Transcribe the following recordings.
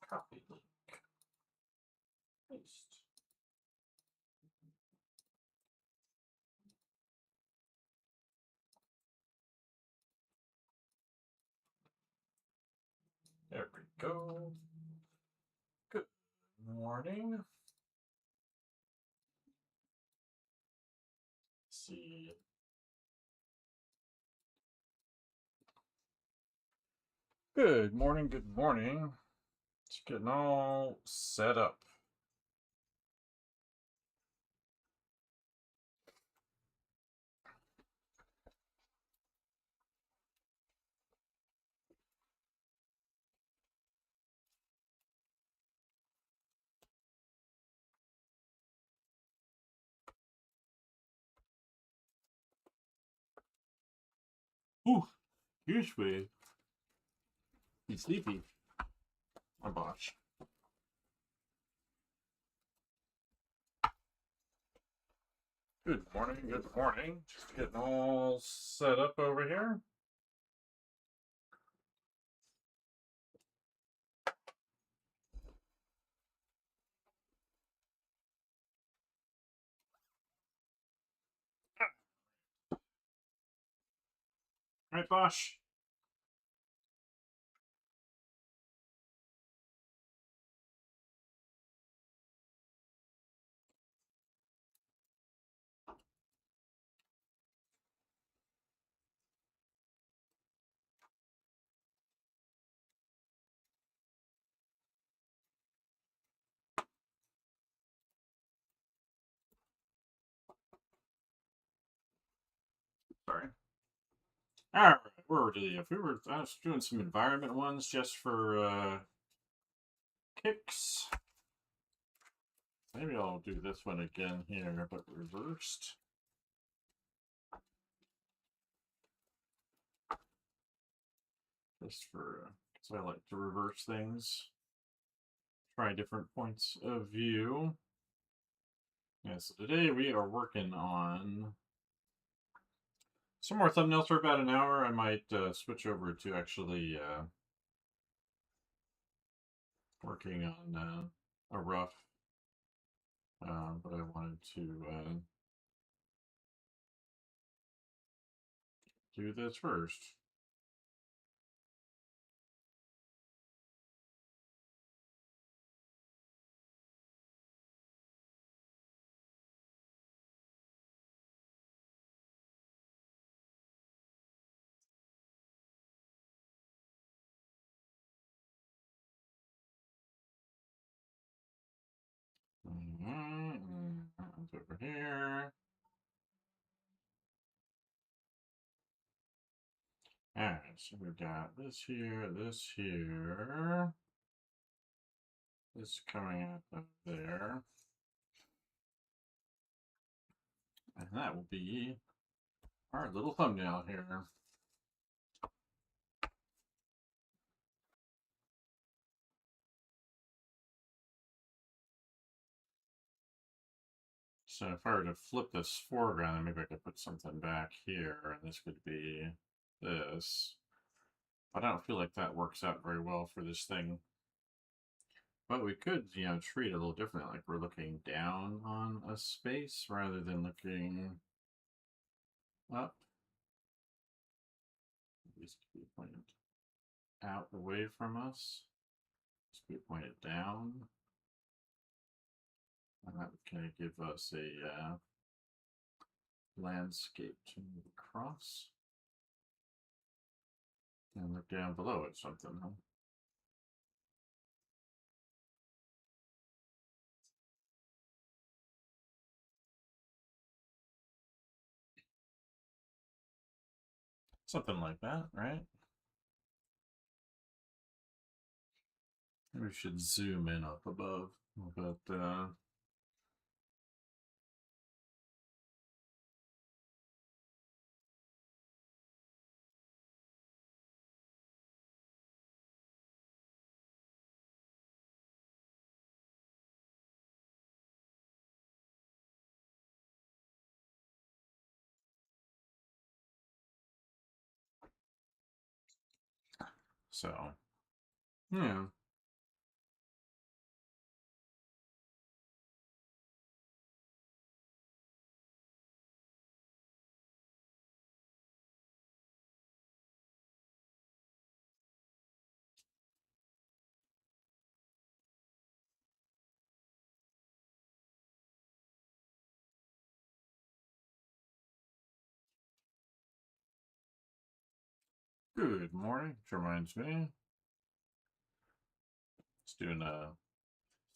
Copy link. Paste. There we go. Good morning. Let's see. Good morning, good morning. Just getting all set up. Ooh, usually be sleepy. My gosh. Good morning, good morning. Just getting all set up over here. All right, Bosh. Sorry. All right, where were we? I was doing some environment ones just for kicks. Maybe I'll do this one again here, but reversed. Just for, because I like to reverse things. Try different points of view. Yeah, so today we are working on some more thumbnails for about an hour. I might switch over to actually working on a rough, but I wanted to do this first. It's over here. Alright, so we've got this here, this coming up there. And that will be our little thumbnail here. So if I were to flip this foreground, maybe I could put something back here, and this could be this. But I don't feel like that works out very well for this thing. But we could, treat it a little differently, like we're looking down on a space rather than looking up. These could be pointed out away from us. This could be pointed down. And that would kind of give us a landscape to move across. And look down below it, something, huh? Something like that, right? Maybe we should zoom in up above, but so yeah. Good morning, which reminds me. Let's do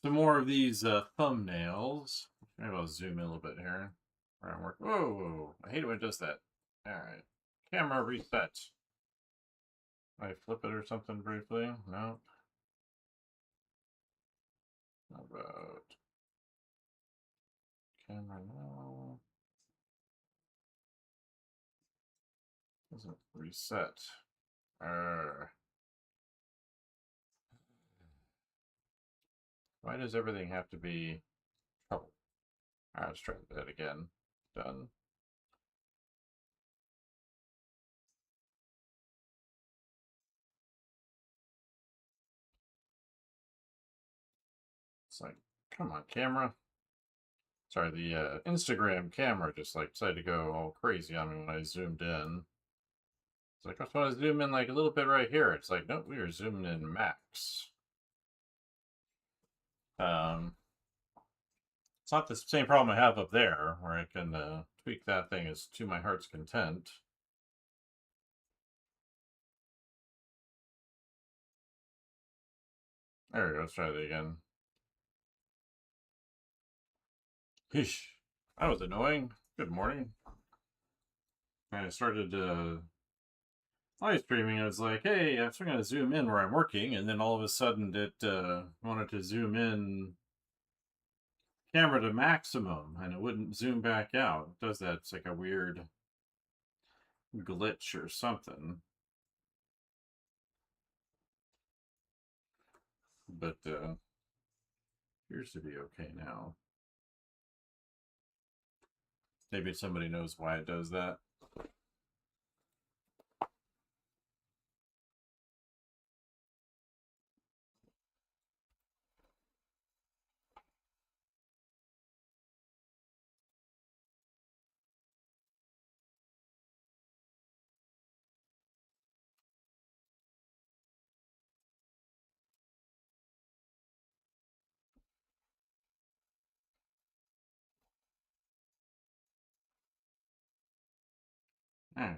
some more of these thumbnails. Maybe I'll zoom in a little bit here. Where I'm working. Whoa, I hate it when it does that. Alright. Camera reset. I flip it or something briefly? No. How about camera now? Doesn't reset. Why does everything have to be trouble? Alright, let's try that again. Done. It's like, come on, camera. Sorry, the Instagram camera just like decided to go all crazy on me when I zoomed in. It's like, I just want to zoom in like a little bit right here. It's like, nope, we are zooming in max. It's not the same problem I have up there, where I can tweak that thing as to my heart's content. There we go, let's try that again. Heesh, that was annoying. Good morning. I started live streaming, I was like, hey, I'm going to zoom in where I'm working, and then all of a sudden it wanted to zoom in camera to maximum, and it wouldn't zoom back out. It does that. It's like a weird glitch or something. But appears to be okay now. Maybe somebody knows why it does that. Alright.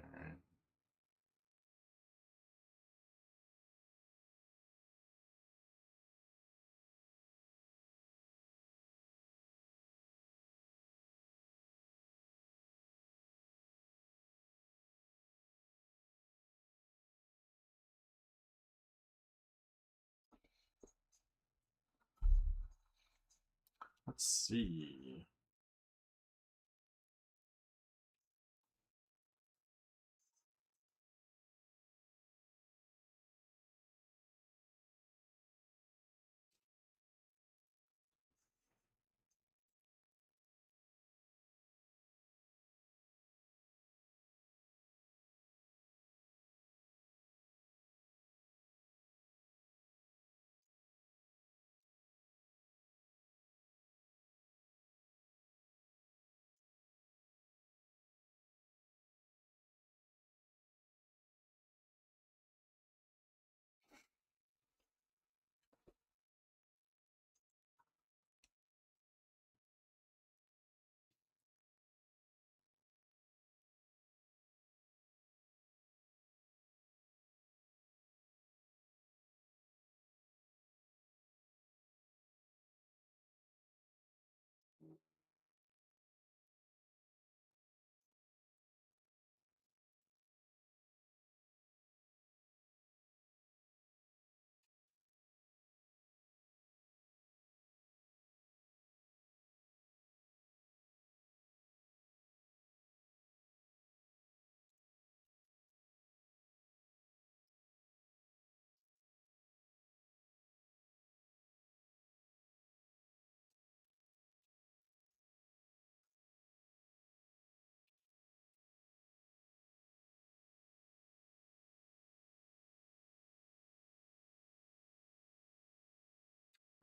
Let's see.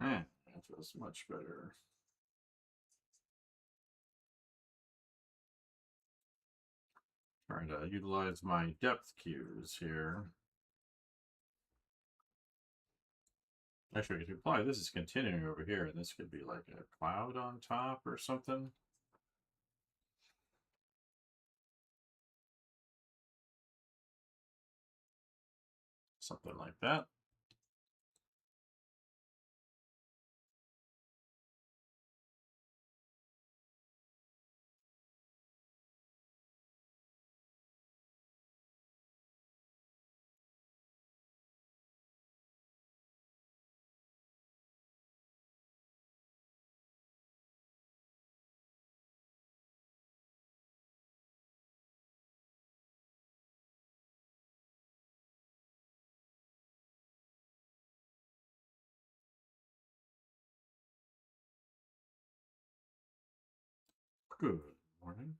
That feels much better. Trying to utilize my depth cues here. Actually, we could apply this is continuing over here, and this could be like a cloud on top or something. Something like that. Good morning.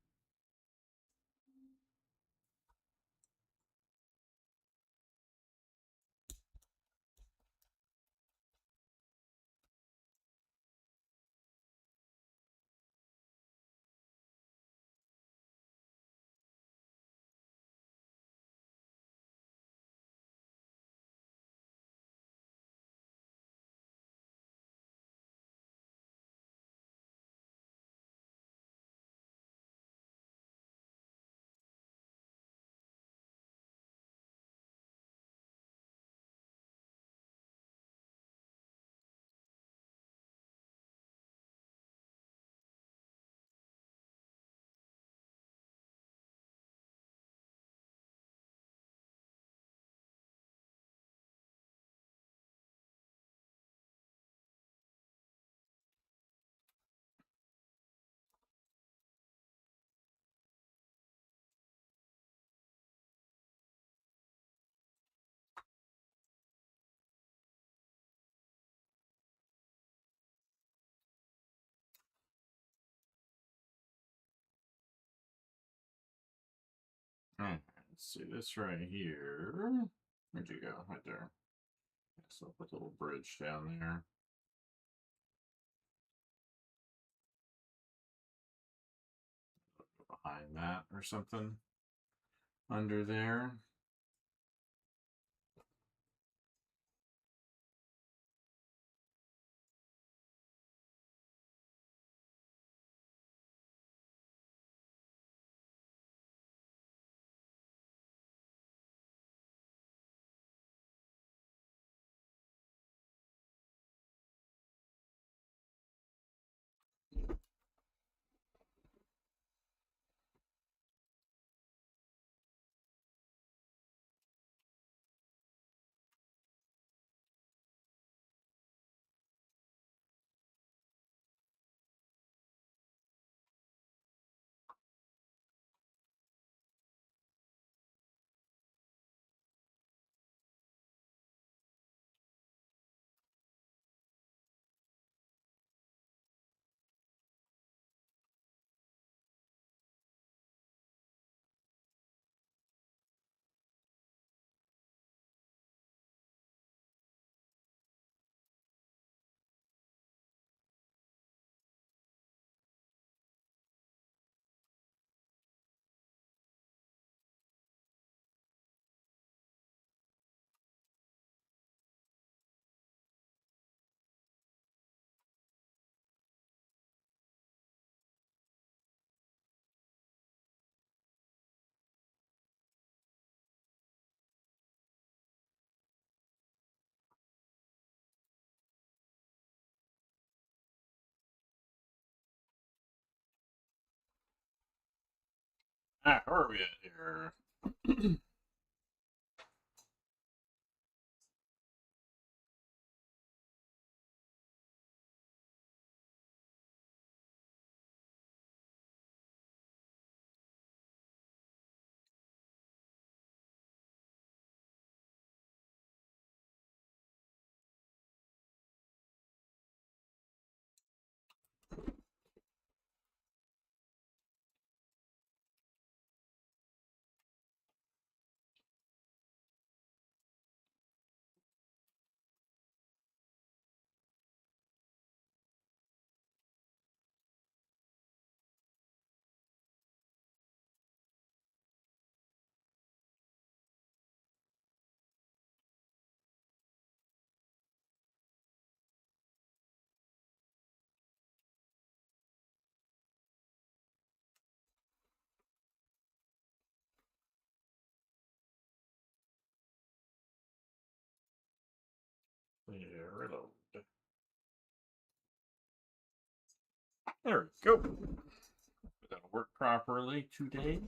Alright, let's see this right here. Where'd you go? Right there. So I'll put a little bridge down there. Behind that or something. Under there. Ah, where are we at here? There we go. That'll work properly today.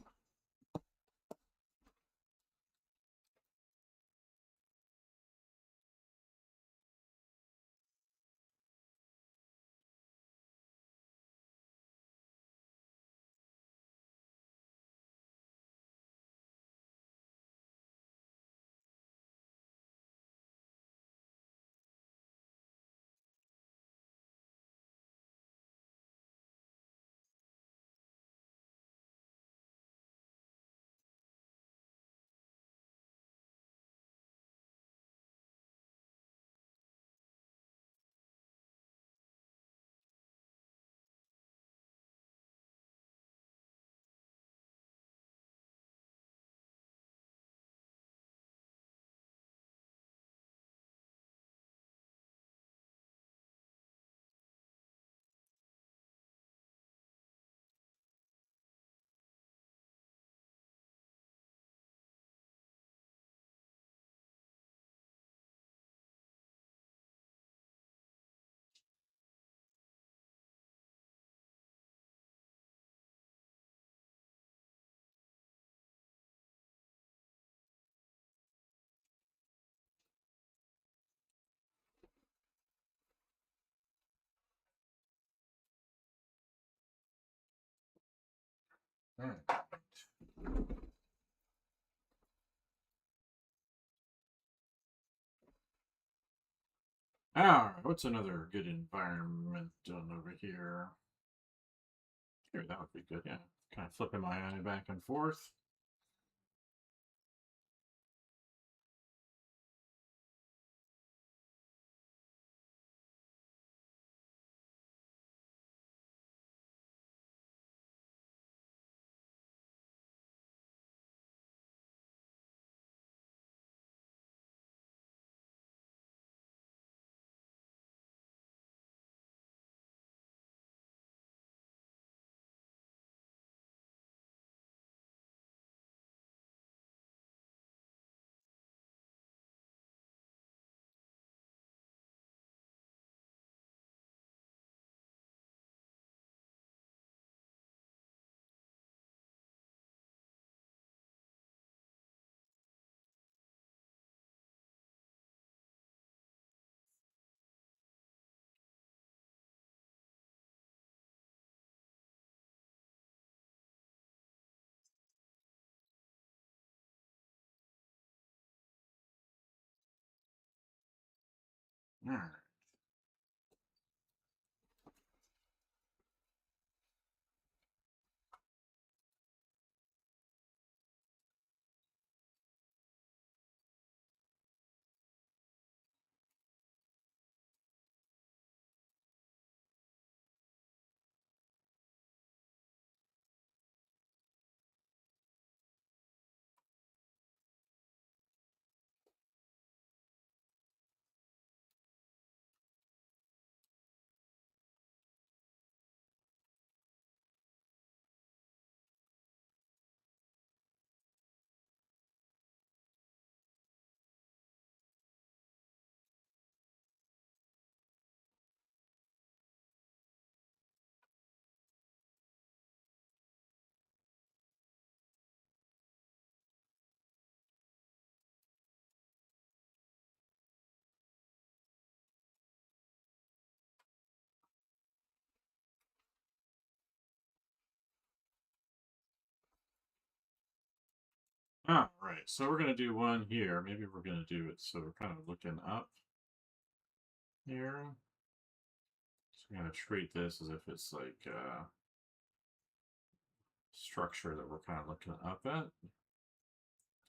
All right. All right, what's another good environment done over here? Here, that would be good, yeah. Kind of flipping my eye back and forth. All right. All right, so we're going to do one here. Maybe we're going to do it so we're kind of looking up here. So we're going to treat this as if it's like a structure that we're kind of looking up at.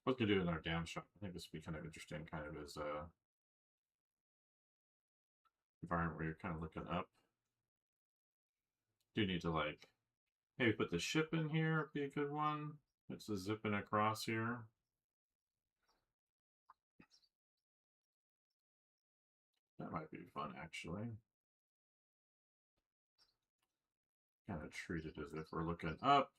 What to do in our down shot? I think this would be kind of interesting, kind of as a environment where you're kind of looking up. Do need to like maybe put the ship in here? Be a good one. It's a zipping across here. That might be fun, actually. Kind of treat it as if we're looking up.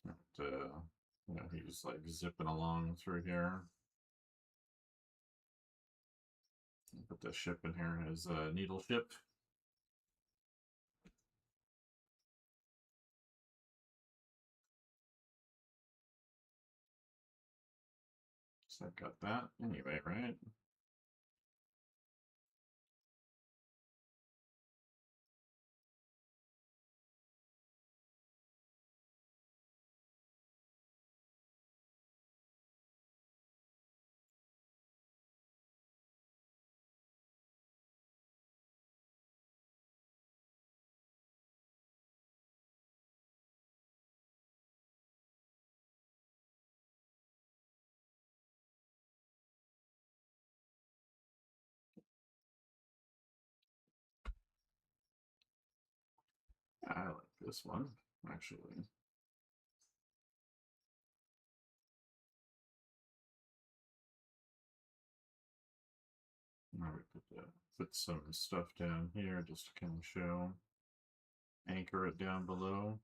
And, you know, he's like zipping along through here. Put the ship in here as a needle ship. So I've got that anyway, right? I like this one, actually. Now we put some stuff down here just to kind of show, anchor it down below.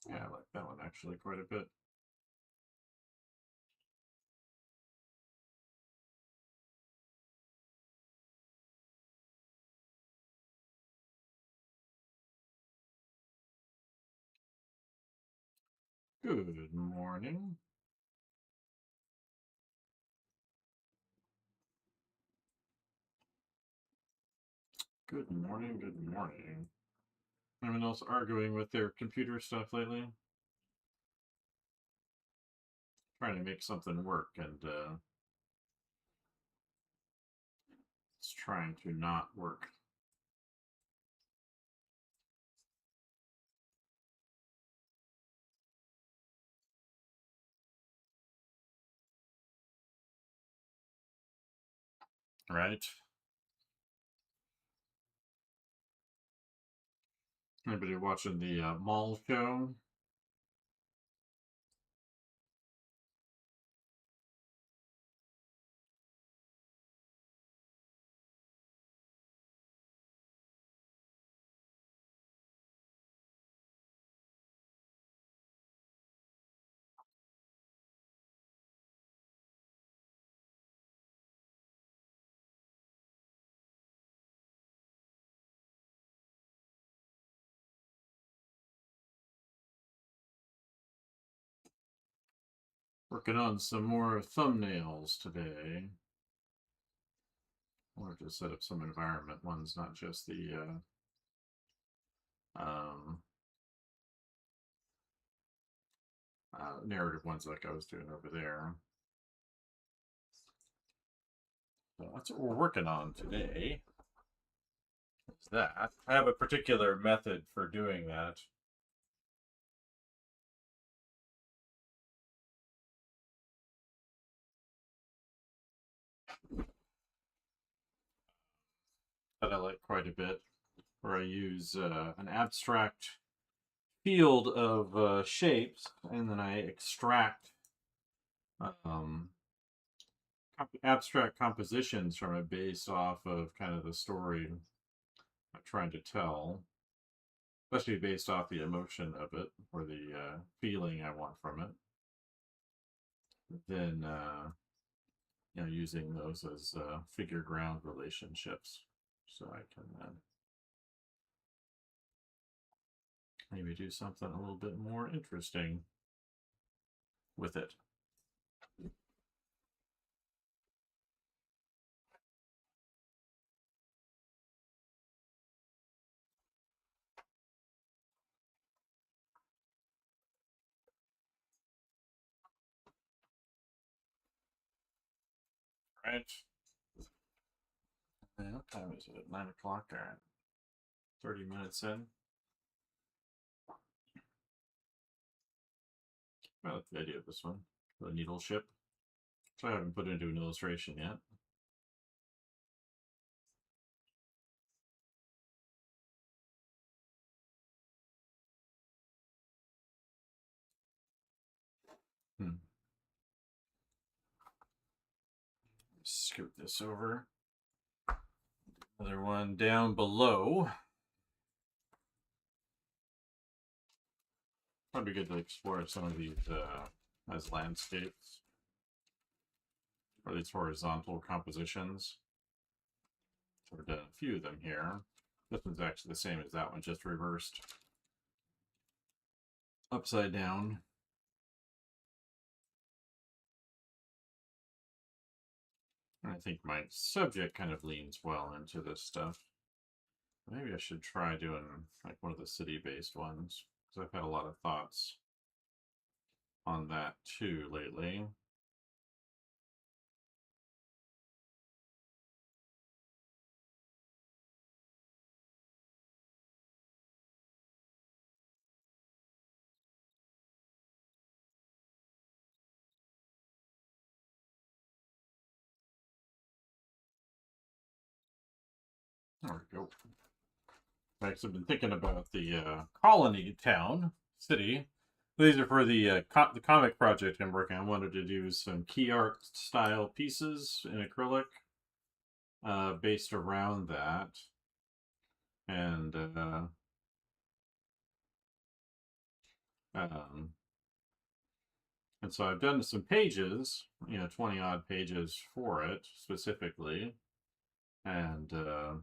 Yeah, I like that one actually quite a bit. Good morning. Good morning, good morning. Anyone else arguing with their computer stuff lately? Trying to make something work, and it's trying to not work. Right? Anybody watching the mall show? Working on some more thumbnails today. Or to set up some environment ones, not just the narrative ones like I was doing over there. So that's what we're working on today. Is that. I have a particular method for doing that. That I like quite a bit, where I use an abstract field of shapes, and then I extract um, abstract compositions from it based off of kind of the story I'm trying to tell, especially based off the emotion of it or the feeling I want from it. Then, using those as figure ground relationships, so I can maybe do something a little bit more interesting with it. Right. What time is it? 9 o'clock. All right. 30 minutes in. I like the idea of this one. The needle ship. So I haven't put it into an illustration yet. scoot this over. Another one down below. Probably good to explore some of these as landscapes, or these horizontal compositions. So we've done a few of them here. This one's actually the same as that one, just reversed upside down. And I think my subject kind of leans well into this stuff. Maybe I should try doing like one of the city-based ones, because I've had a lot of thoughts on that too lately. There we go. I've been thinking about the colony town city. These are for the comic project I'm working on. I wanted to do some key art style pieces in acrylic based around that. And um, and so I've done some pages, 20 odd pages for it specifically. And I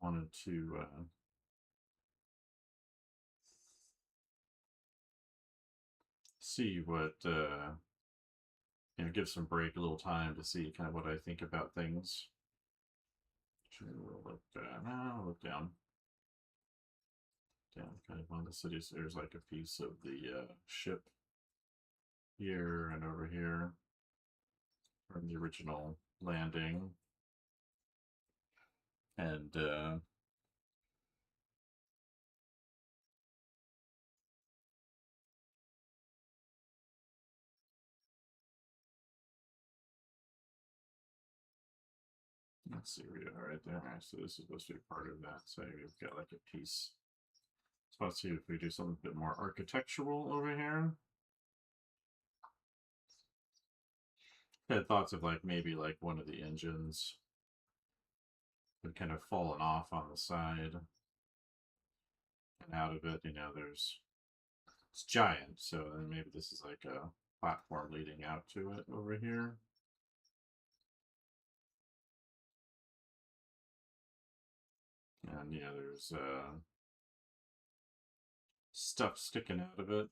wanted to see what give some break, a little time to see kind of what I think about things. We'll look look down kind of on the cities. There's like a piece of the ship here and over here from the original landing, and let's see, we are right there. So this is supposed to be part of that. So we've got like a piece. So let's see if we do something a bit more architectural over here. I had thoughts of like maybe like one of the engines had kind of fallen off on the side, and out of it, it's giant. So then maybe this is like a platform leading out to it over here. And there's stuff sticking out of it.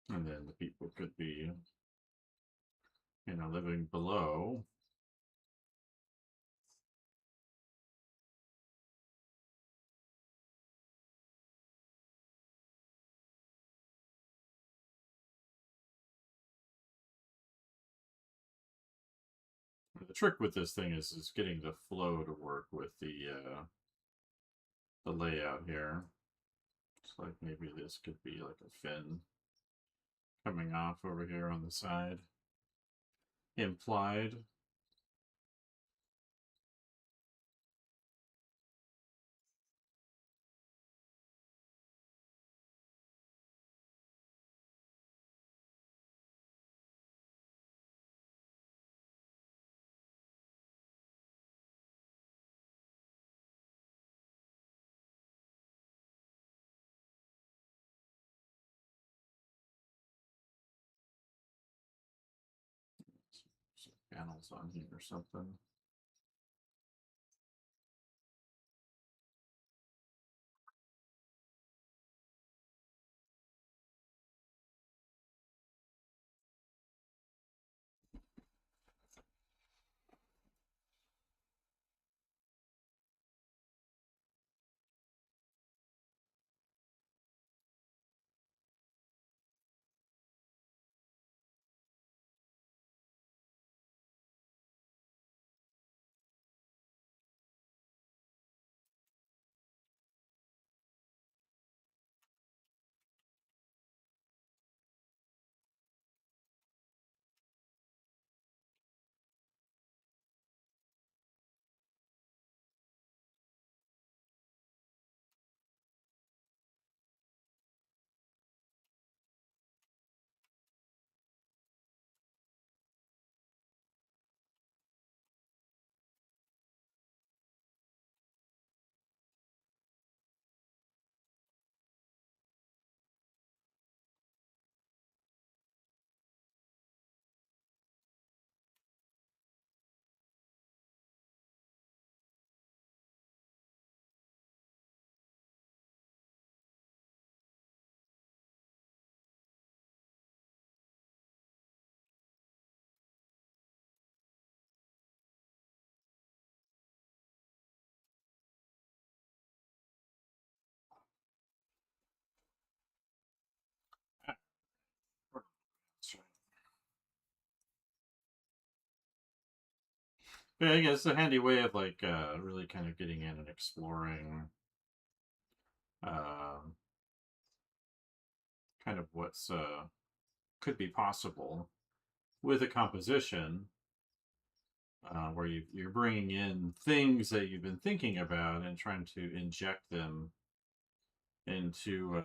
And then the people could be, living below. The trick with this thing is getting the flow to work with the layout here. It's like maybe this could be like a fin coming off over here on the side. Implied. Some panels on here or something. Yeah, I guess it's a handy way of like really kind of getting in and exploring um, kind of what's could be possible with a composition where you're bringing in things that you've been thinking about and trying to inject them into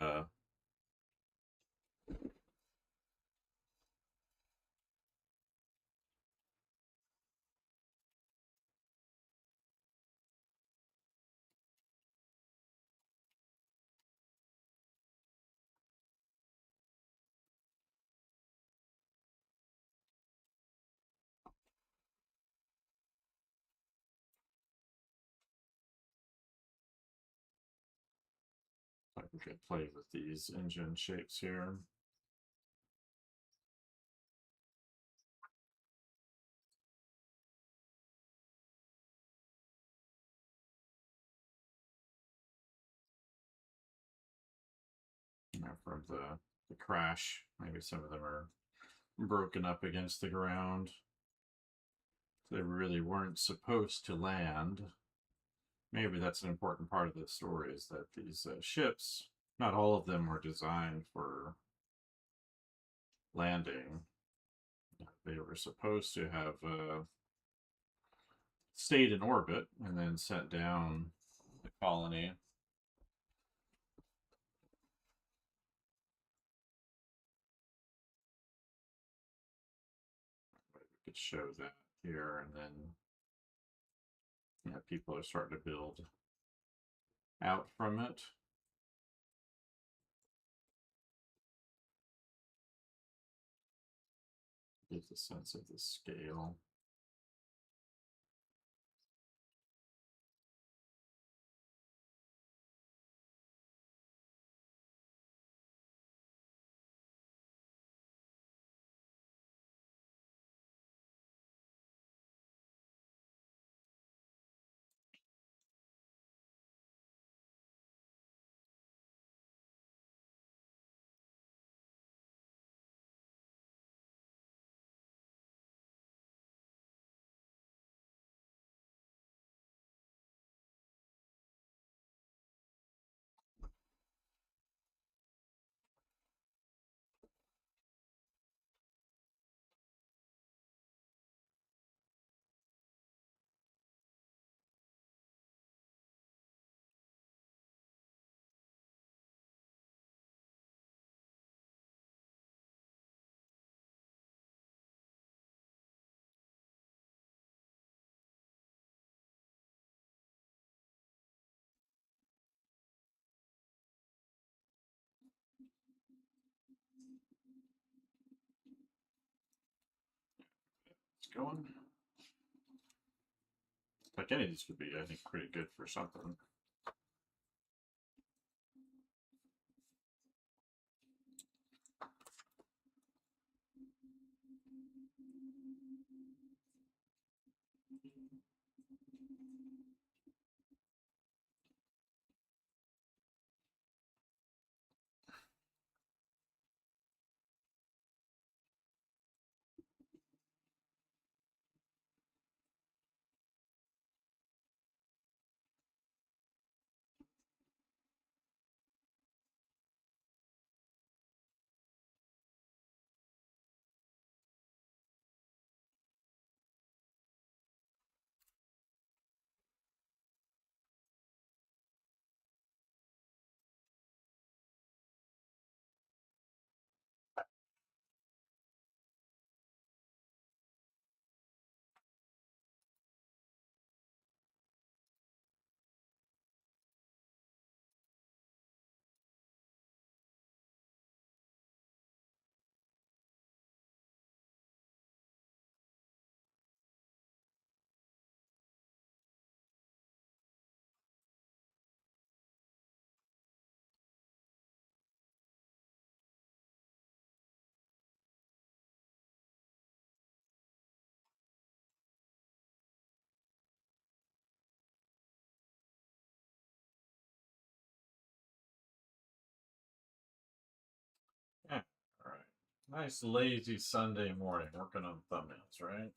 like we could play with these engine shapes here. From the crash. Maybe some of them are broken up against the ground. They really weren't supposed to land. Maybe that's an important part of the story is that these ships, not all of them were designed for landing. They were supposed to have stayed in orbit and then sent down the colony. But we could show that here, and then people are starting to build out from it. Gives a sense of the scale. It's going. Like any of these could be, I think, pretty good for something. Yeah. All right. Nice lazy Sunday morning working on thumbnails, right?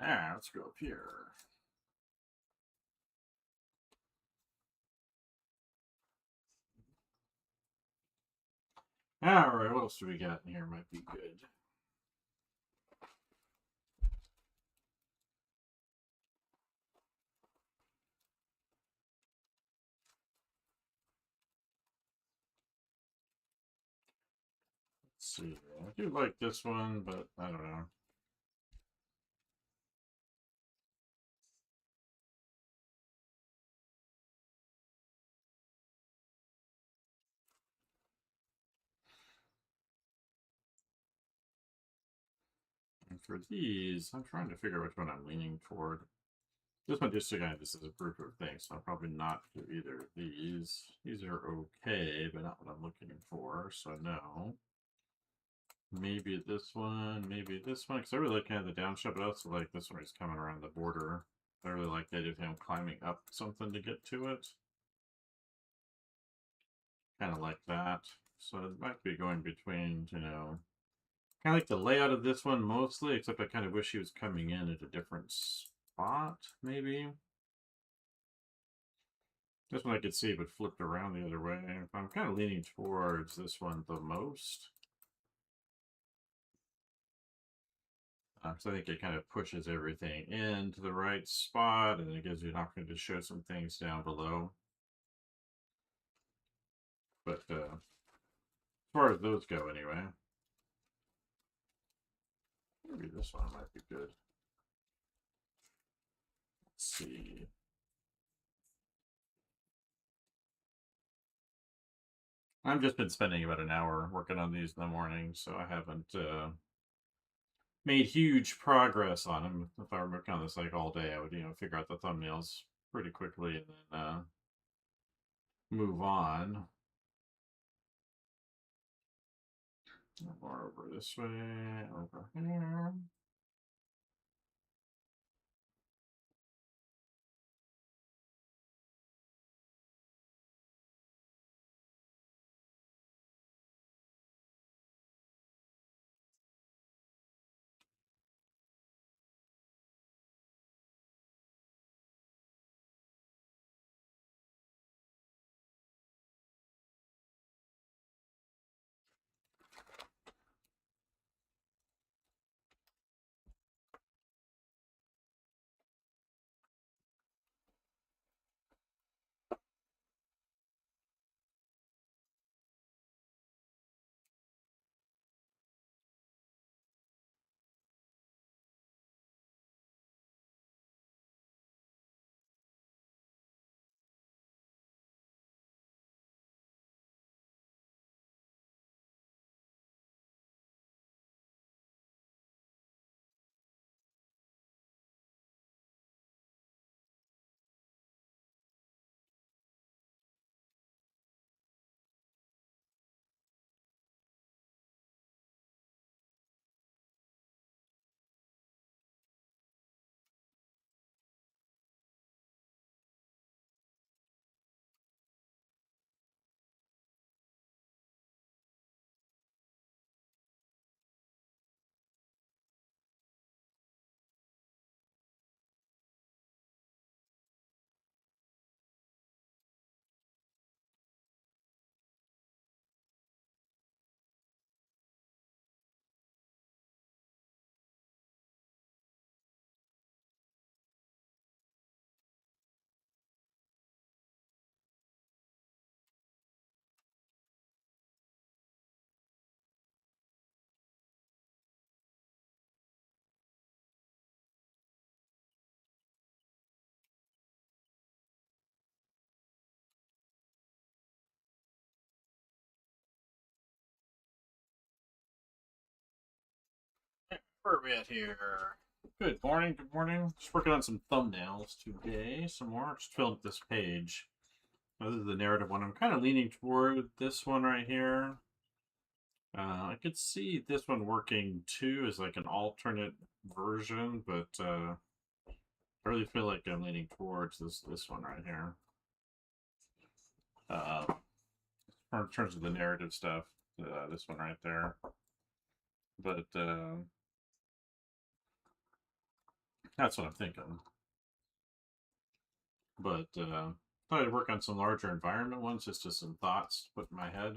Ah, let's go up here. Alright, what else do we got in here? Might be good. Let's see. I do like this one, but I don't know. And for these, I'm trying to figure out which one I'm leaning toward. This one just again, this is a group of things, so I'll probably not do either of these. These are okay, but not what I'm looking for, so no. Maybe this one, because I really like kind of the downshot, but I also like this one. He's coming around the border. I really like the idea of him climbing up something to get to it. Kind of like that. So it might be going between, you know, kind of like the layout of this one mostly, except I kind of wish he was coming in at a different spot, maybe. This one I could see but flipped around the other way. I'm kind of leaning towards this one the most. So I think it kind of pushes everything into the right spot, and it gives you an opportunity to show some things down below. But as far as those go, anyway, maybe this one might be good. Let's see. I've just been spending about an hour working on these in the morning, so I haven't made huge progress on them. If I were working on this like all day, I would, you know, figure out the thumbnails pretty quickly and then move on. More over this way, over here. Where are we at here? Good morning, good morning. Just working on some thumbnails today. Some more. Just filling up this page. This is the narrative one. I'm kind of leaning toward this one right here. I could see this one working too as like an alternate version, but I really feel like I'm leaning towards this one right here. In terms of the narrative stuff, this one right there. But That's what I'm thinking. But thought I'd work on some larger environment ones, just to some thoughts to put in my head,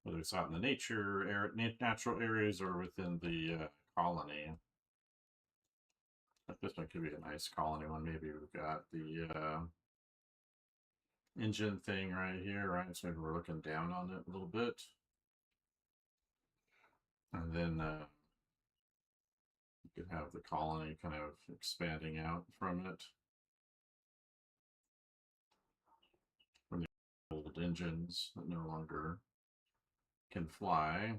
whether it's out in the natural areas or within the colony. Like this one could be a nice colony one. Maybe we've got the engine thing right here, right? So maybe we're looking down on it a little bit. And then you could have the colony kind of expanding out from it. From the old engines that no longer can fly.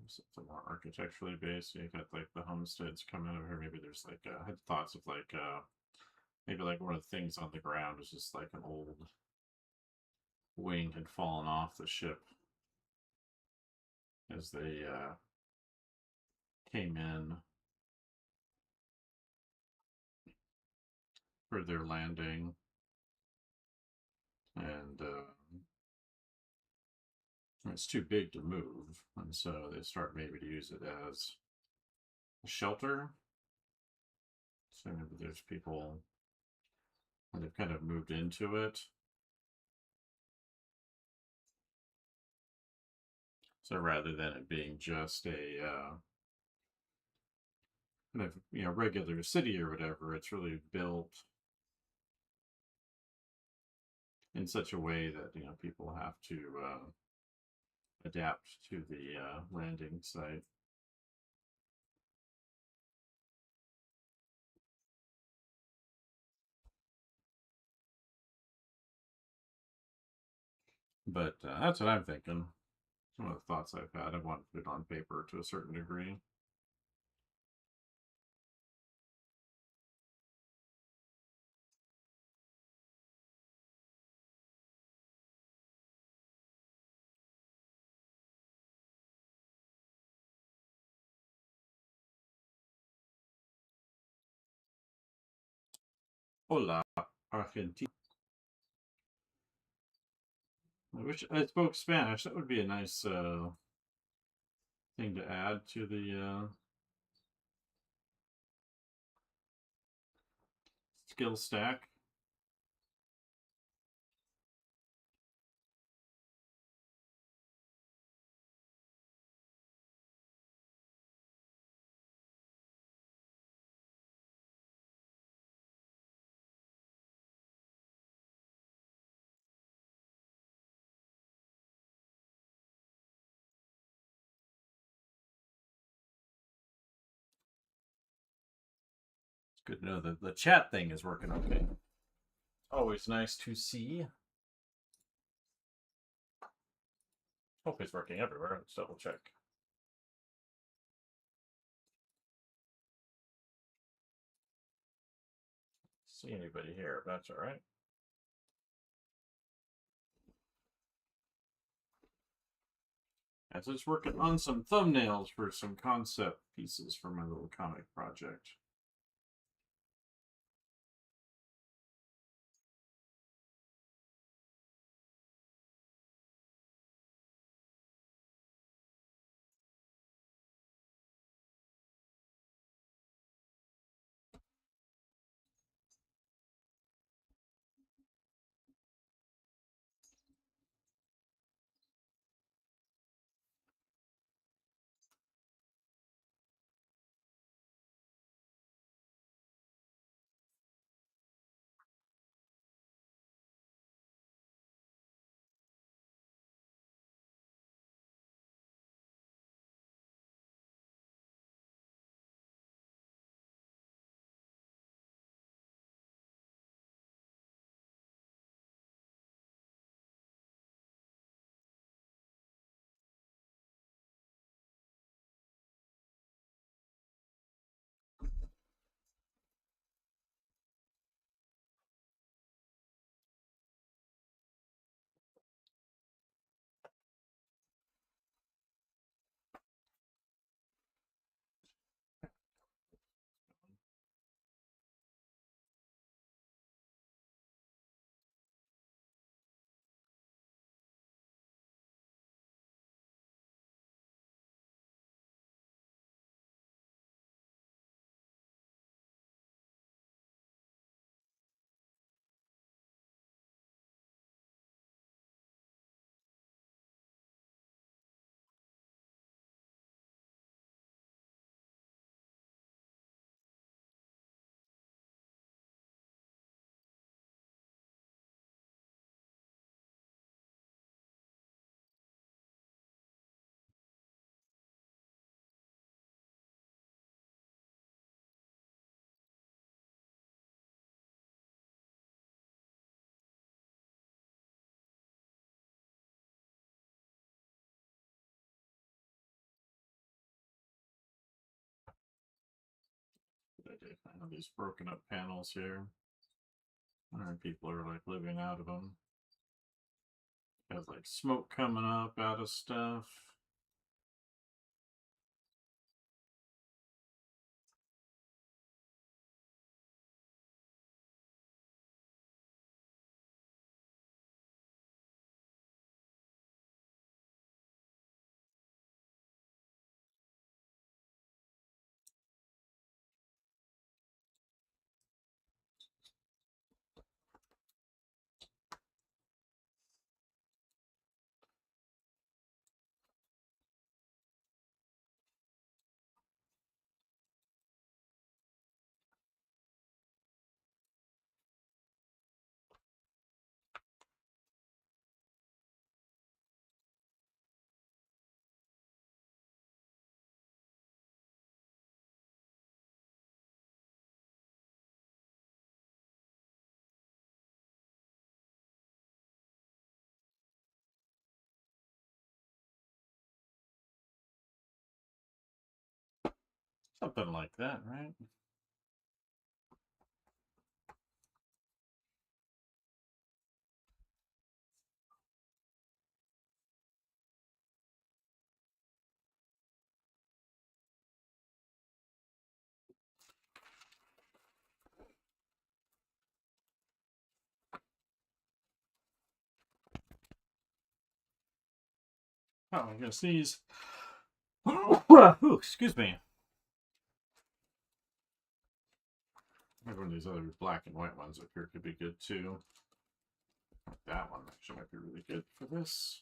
Something more architecturally based. You got like the homesteads coming over here. Maybe there's like I had thoughts of like maybe like one of the things on the ground was just like an old wing had fallen off the ship as they came in for their landing, and it's too big to move, and so they start maybe to use it as a shelter. So maybe there's people that have kind of moved into it. So rather than it being just a kind of regular city or whatever, it's really built in such a way that people have to adapt to the landing site. But that's what I'm thinking. Some of the thoughts I've had. I want to put it on paper to a certain degree. Hola, Argentina. I wish I spoke Spanish. That would be a nice thing to add to the skill stack. It's good to know that the chat thing is working okay. Always nice to see. Hope it's working everywhere. Let's double check. See anybody here? That's all right. And so just working on some thumbnails for some concept pieces for my little comic project. I have these broken up panels here. And people are like living out of them. Has like smoke coming up out of stuff. Something like that, right? Oh, I'm gonna sneeze. Ooh, excuse me. Maybe one of these other black and white ones up here could be good too. That one actually might be really good for this.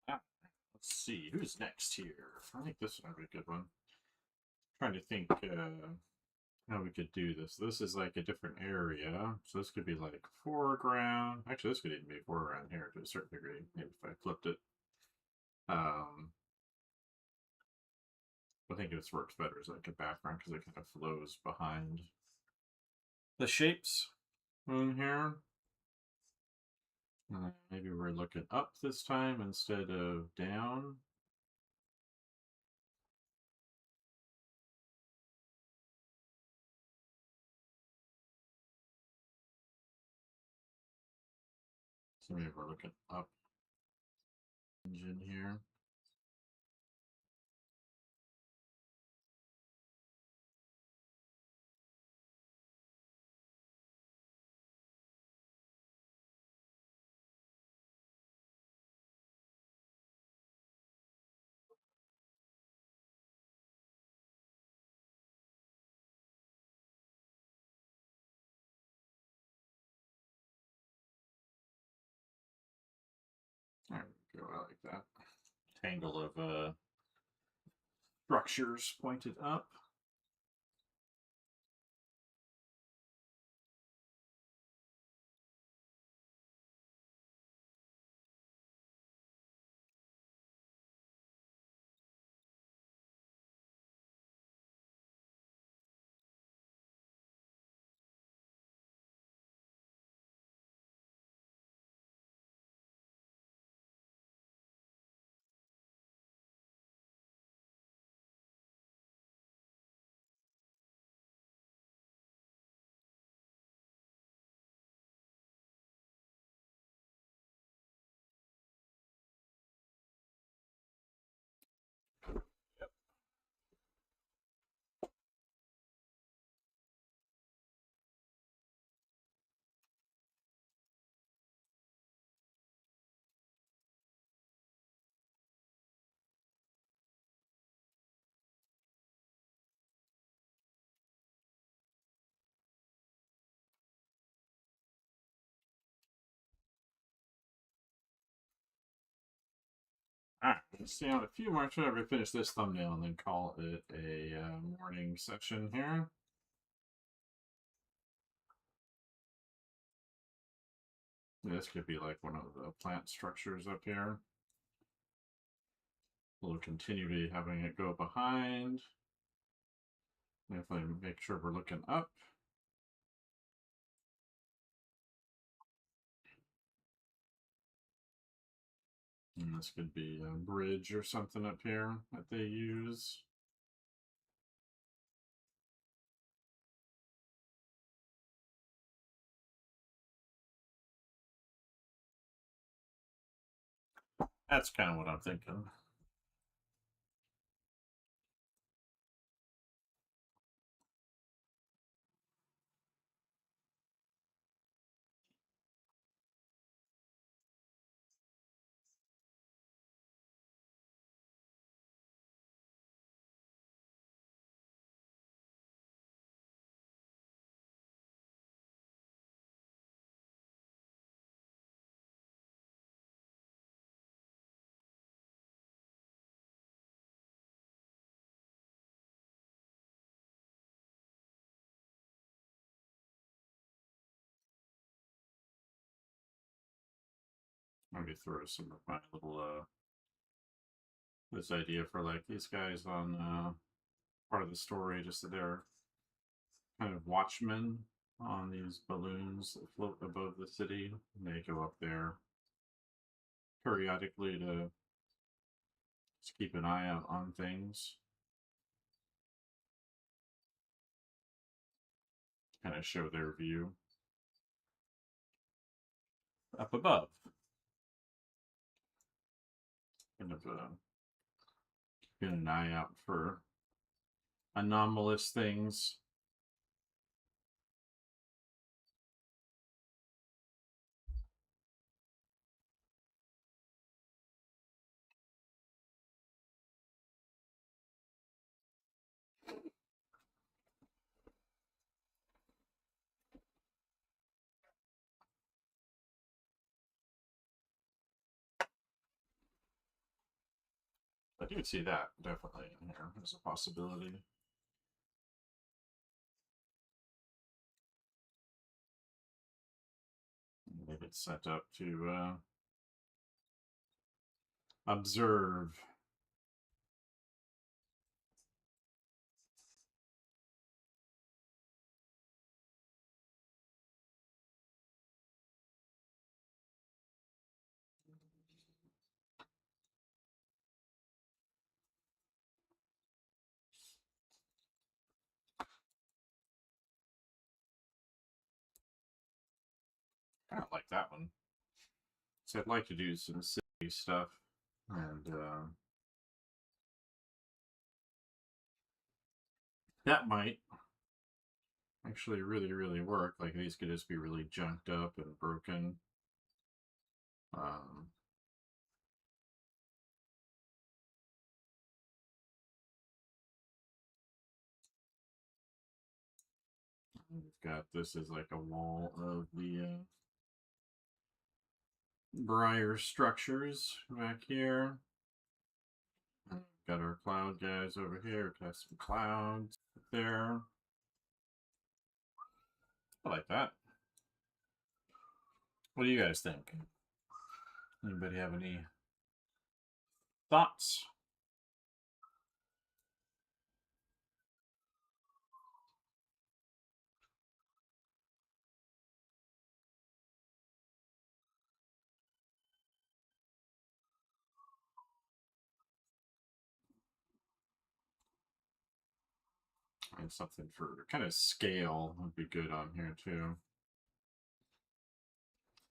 Ah, let's see who's next here. I think this one would be a good one. Trying to think how we could do this. This is like a different area, so this could be like foreground. Actually, this could even be foreground here to a certain degree. Maybe if I flipped it. I think this works better as like a background because it kind of flows behind the shapes in here. Maybe we're looking up this time instead of down. So maybe we're looking up in here. There we go. I like that. Tangle of structures pointed up. See out a few more. Try to finish this thumbnail and then call it a morning session here. This could be like one of the plant structures up here. We'll continue to having it go behind. Definitely make sure we're looking up. And this could be a bridge or something up here that they use. That's kind of what I'm thinking. Maybe throw some of my little this idea for like these guys on part of the story, just that they're kind of watchmen on these balloons that float above the city. And they go up there periodically to just keep an eye out on things. Kind of show their view up above. Kind of keeping an eye out for anomalous things. I do see that definitely in here as a possibility. Maybe it's set up to observe. I don't like that one. So I'd like to do some city stuff, and that might actually really work. Like these could just be really junked up and broken. Um, we've got this as like a wall of the Briar structures back here. Got our cloud guys over here. Got some clouds there. I like that. What do you guys think? Anybody have any thoughts? And something for kind of scale would be good on here too.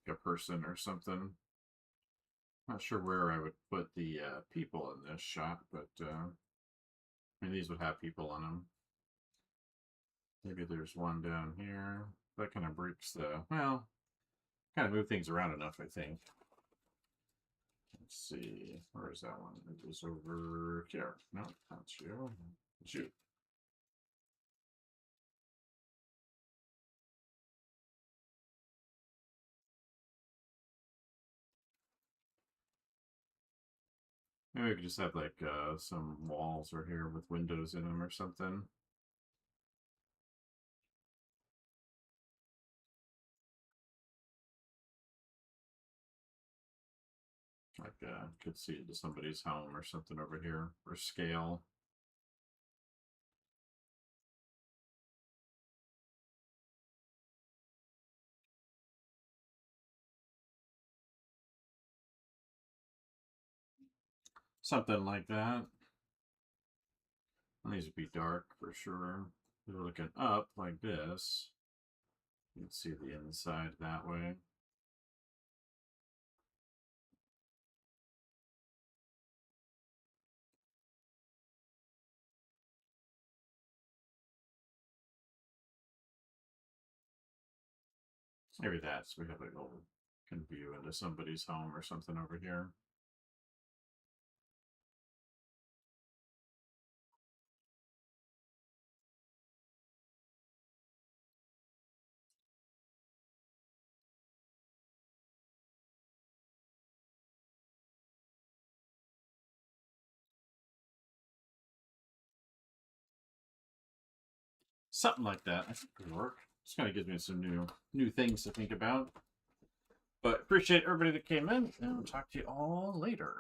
Like a person or something. Not sure where I would put the people in this shot, but I mean, these would have people on them. Maybe there's one down here. That kind of breaks the, well, kind of move things around enough, I think. Let's see, where is that one? It was over here. No, that's you. It's you. Maybe we could just have like some walls right here with windows in them or something. Like could see into somebody's home or something over here, or scale. Something like that. It needs to be dark for sure. If you're looking up like this, you can see the inside that way. Maybe that's, we have a little can view into somebody's home or something over here. Something like that. I think could work. Just kind of gives me some new things to think about. But appreciate everybody that came in, and I'll talk to you all later.